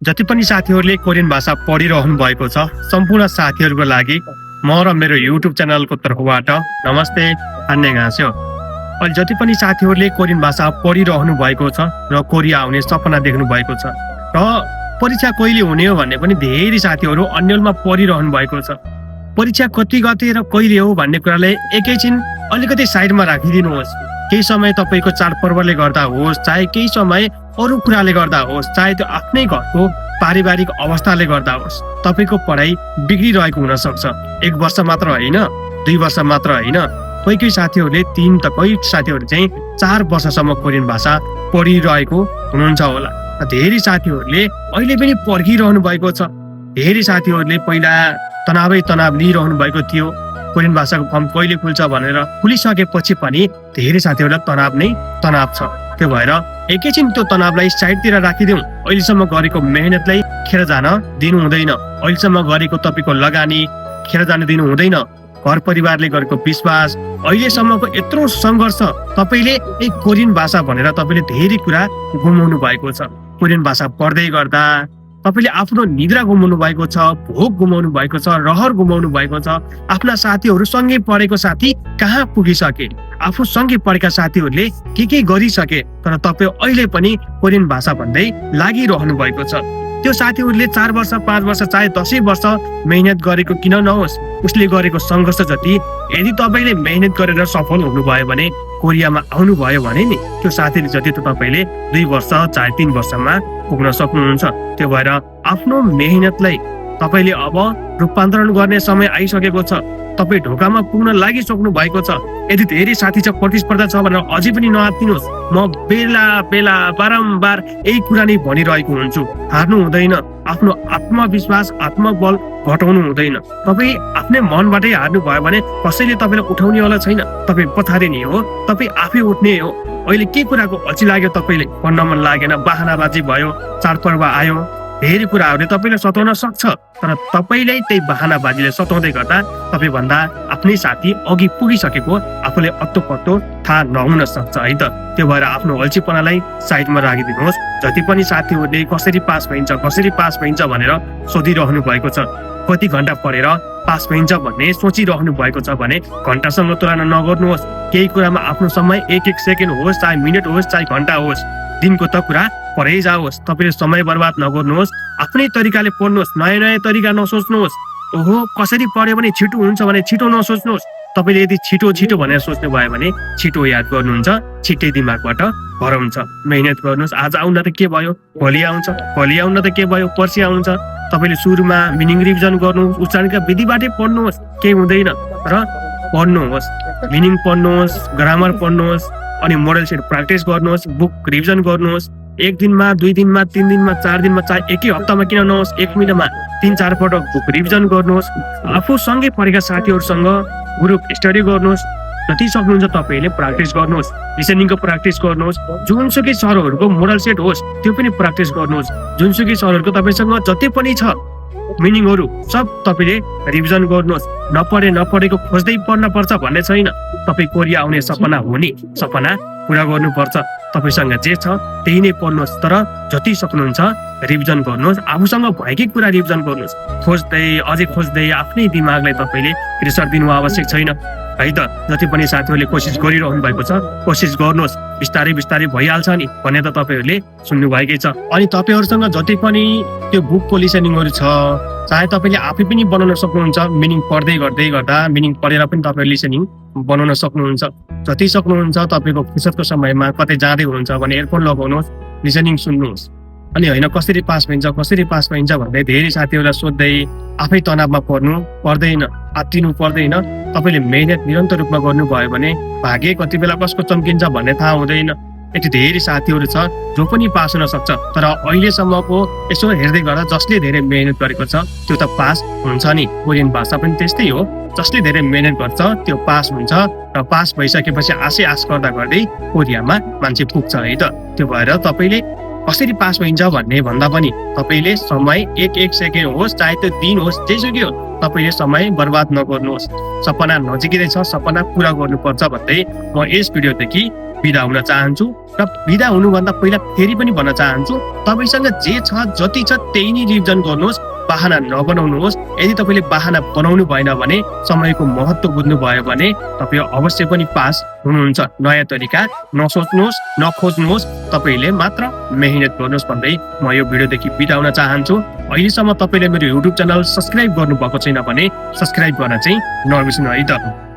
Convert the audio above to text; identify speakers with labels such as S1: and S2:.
S1: जति पनि साथीहरूले कोरियन भाषा पढिरहनु भएको छ सम्पूर्ण साथीहरूको लागि म र मेरो युट्युब च्यानलको तर्फबाट नमस्ते अन्यगास्यो। अहिले जति पनि साथीहरूले कोरियन भाषा पढिरहनु भएको छ र कोरिया आउने सपना देख्नु भएको छ र परीक्षा कहिले हुने हो भन्ने पनि धेरै साथीहरू अन्यलमा पढिरहनु भएको छ। परीक्षा कति गते र कहिले हो भन्ने कुरालाई एकैछिन अलिकति साइडमा राखिदिनुहोस्। केही समय तपाईँको चाडपर्वले गर्दा होस्, चाहे केही समय अरू कुराले गर्दा होस्, चाहे त्यो आफ्नै घरको पारिवारिक अवस्थाले गर्दा होस्, तपाईँको पढाइ बिग्रिरहेको हुन सक्छ। 1 वर्ष मात्र होइन, 2 वर्ष मात्र होइन, कोही साथीहरूले 3 त कोही साथीहरू चाहिँ 4 वर्षसम्म कोरियन भाषा पढिरहेको हुनुहुन्छ होला। धेरै साथीहरूले अहिले पनि पर्खिरहनु भएको छ। धेरै साथीहरूले पहिला तनाव लिइरहनु भएको थियो कोरियन भाषाको फर्म कहिले खुल्छ भनेर। खुलिसकेपछि पनि धेरै साथीहरूलाई तनाव छ। त्यो भएर एकैछिन त्यो तनावलाई साइडतिर राखिदिउँ। अहिलेसम्म गरेको मेहनतलाई खेर जान दिनु हुँदैन। अहिलेसम्म गरेको तपाईँको लगानी खेर जान दिनु हुँदैन। घर परिवारले गरेको विश्वास, अहिलेसम्मको यत्रो सङ्घर्ष, तपाईँले कोरियन भाषा भनेर तपाईँले धेरै कुरा गुमाउनु भएको छ। कोरियन भाषा पढ्दै गर्दा तपाईँले आफ्नो निद्रा गुमाउनु भएको छ, भोक गुमाउनु भएको छ, रहर गुमाउनु भएको छ। आफ्ना साथीहरू सँगै पढेको साथी कहाँ पुगिसके, आफू सँगै पढेका साथीहरूले के गरिसके, तर तपाईँ अहिले पनि कोरियन भाषा भन्दै लागिरहनु भएको छ। त्यो साथीहरूले 4 वर्ष 5 वर्ष चाहे 10 वर्ष मेहनत गरेको किन नहोस्, उसले गरेको सङ्घर्ष जति यदि तपाईँले मेहनत गरेर सफल हुनुभयो भने, कोरियामा आउनुभयो भने नि त्यो साथीले जति त तपाईँले 2 वर्ष चाहे 3 वर्षमा पुग्न सक्नुहुन्छ। त्यो भएर आफ्नो मेहनतलाई तपाईँले अब रूपान्तरण गर्ने समय आइसकेको छ। तपाईँ ढोकामा पुग्न लागिसक्नु भएको छ। यदि धेरै साथी छ, प्रतिस्पर्धा छ भनेर अझै पनि नआत्तिनुहोस्। म बेला बारम्बार यही कुरा नै भनिरहेको हुन्छु। हार्नु हुँदैन। आफ्नो आत्मविश्वास, आत्मबल घटाउनु हुँदैन। तपाईँ आफ्नै मनबाटै हार्नु भयो भने कसैले तपाईँलाई उठाउनेवाला छैन। तपाईँ पछारिने हो, तपाईँ आफै उठ्ने हो। अहिले के कुराको अल्छी लाग्यो, तपाईँले पढ्न मन लागेन, बाहनाबाजी भयो, चाडपर्व आयो, धेरै कुराहरूले तपाईँलाई सताउन सक्छ। तर तपाईँले त्यही बाहनाबाजीले सताउँदै गर्दा तपाईँभन्दा आफ्नै साथी अघि पुगिसकेको आफूले अत्तो थाहा नहुन सक्छ है त। त्यो भएर आफ्नो अल्छीपनालाई साइडमा राखिदिनुहोस्। जति पनि साथीहरूले कसरी पास भइन्छ भनेर सोधिरहनु भएको छ, कति घन्टा पढेर पास भइन्छ भन्ने सोचिरहनु भएको छ भने घन्टासँग तुलना नगर्नुहोस्। केही कुरामा आफ्नो समय 1 सेकेन्ड होस्, चाहे मिनट होस्, चाहे घन्टा होस्, दिनको त कुरा पढै जाओस्। तपाईँले समय बर्बाद नगर्नुहोस्। आफ्नै तरिकाले पढ्नुहोस्। नयाँ तरिका नसोच्नुहोस्। ओहो कसरी पढ्यो भने छिटो हुन्छ भने छिटो नसोच्नुहोस्। तपाईँले यदि छिटो भनेर सोच्नु भयो भने छिटो याद गर्नुहुन्छ, छिट्टै दिमागबाट हराउँछ। मेहनत गर्नुहोस्। आज आउन त के भयो, भोलि आउँछ, भोलि आउन त के भयो, पर्सि आउँछ। तपाईँले सुरुमा मिनिङ रिभिजन गर्नुहोस्, उच्चारणका विधिबाटै पढ्नुहोस्, केही हुँदैन। र पढ्नुहोस्, मिनिङ पढ्नुहोस्, ग्रामर पढ्नुहोस्, अनि मोडल सेट प्र्याक्टिस गर्नुहोस्, बुक रिभिजन गर्नुहोस्। 1 दिनमा, 2 दिनमा, 3 दिनमा, 4 दिनमा, चाहे एकै हप्तामा किन नहोस्, 1 महिनामा 3-4 पटक बुक रिभिजन गर्नुहोस्। आफूसँगै पढेका साथीहरूसँग ग्रुप स्टडी गर्नुहोस्। जति सक्नुहुन्छ तपाईँले प्र्याक्टिस गर्नुहोस्। लिसनिङको प्र्याक्टिस गर्नुहोस्। जुनसुकै सरहरूको मोडल सेट होस् त्यो पनि प्र्याक्टिस गर्नुहोस्। जुनसुकै सरहरूको तपाईँसँग जति पनि छ मिनिङहरू सब तपाईँले रिभिजन गर्नुहोस्। नपढेको खोज्दै पढ्न पर्छ भन्ने छैन। तपाईँ कोरिया आउने सपना हो नि, सपना पुरा गर्नुपर्छ। तपाईँसँग जे छ त्यही नै पढ्नुहोस्। तर जति सक्नुहुन्छ रिभिजन गर्नुहोस्। आफूसँग भएकै कुरा रिभिजन गर्नुहोस्। अझै खोज्दै आफ्नै दिमागलाई तपाईँले प्रेसर दिनु आवश्यक छैन है त। जति पनि साथीहरूले कोसिस गरिरहनु भएको छ, कोसिस गर्नुहोस्। बिस्तारै भइहाल्छ नि भन्ने त तपाईँहरूले सुन्नुभएकै छ। अनि तपाईँहरूसँग जति पनि त्यो बुकको लिसनिङहरू छ, चाहे तपाईँले आफै पनि बनाउन सक्नुहुन्छ। मिनिङ पढ्दै गर्दा मिनिङ पढेर पनि तपाईँले लिसनिङ बनाउन सक्नुहुन्छ। जति सक्नुहुन्छ तपाईँको फुर्सदको समयमा कतै जाँदै हुनुहुन्छ भने एयरफोन लगाउनुहोस्, लिसनिङ सुन्नुहोस्। अनि होइन कसरी पास भइन्छ भन्दै धेरै साथीहरूलाई सोध्दै आफै तनावमा पर्दैन, आत्तिनु पर्दैन। तपाईँले मेहनत निरन्तर रूपमा गर्नुभयो भने भाग्य कति बेला कसको चम्किन्छ भन्ने थाहा हुँदैन। यति धेरै साथीहरू छ जो पनि पास हुन सक्छ। तर अहिलेसम्मको यसो हेर्दै गर्दा जसले धेरै मेहनत गरेको छ त्यो त पास हुन्छ नि। कोरियन भाषा पनि त्यस्तै हो। जसले धेरै मेहनत गर्छ त्यो पास हुन्छ। र पास भइसकेपछि आश गर्दै कोरियामा मान्छे पुग्छ है त। त्यो भएर तपाईँले कसरी पास भइन्छ भन्ने भन्दा पनि तपाईँले समय 1 सेकेन्ड होस्, चाहे त्यो दिन होस्, जेसुकै हो, तपाईँले समय बर्बाद नगर्नुहोस्। सपना नजिकै छ, सपना पुरा गर्नुपर्छ भन्दै म यस भिडियोदेखि बिदा हुन चाहन्छु र बिदा हुनुभन्दा पहिला फेरि पनि भन्न चाहन्छु तपाईसँग जे छ जति छ त्यही नै रिभिजन गर्नुहोस्, बहाना नबनाउनुहोस्। यदि तपाईले बहाना बनाउनु भएन भने समयको महत्त्व बुझ्नु भयो भने तपाईँ अवश्य पनि पास हुनुहुन्छ। नयाँ तरिका नसोच्नुहोस्, नखोज्नुहोस्, तपाईले मात्र मेहनत गर्नुहोस् भन्दै म यो भिडियोदेखि बिदा हुन चाहन्छु। अहिलेसम्म तपाईले मेरो युट्युब च्यानल सब्स्क्राइब गर्नुभएको छैन भने सब्स्क्राइब गर्न चाहिँ नबिर्सनु है त।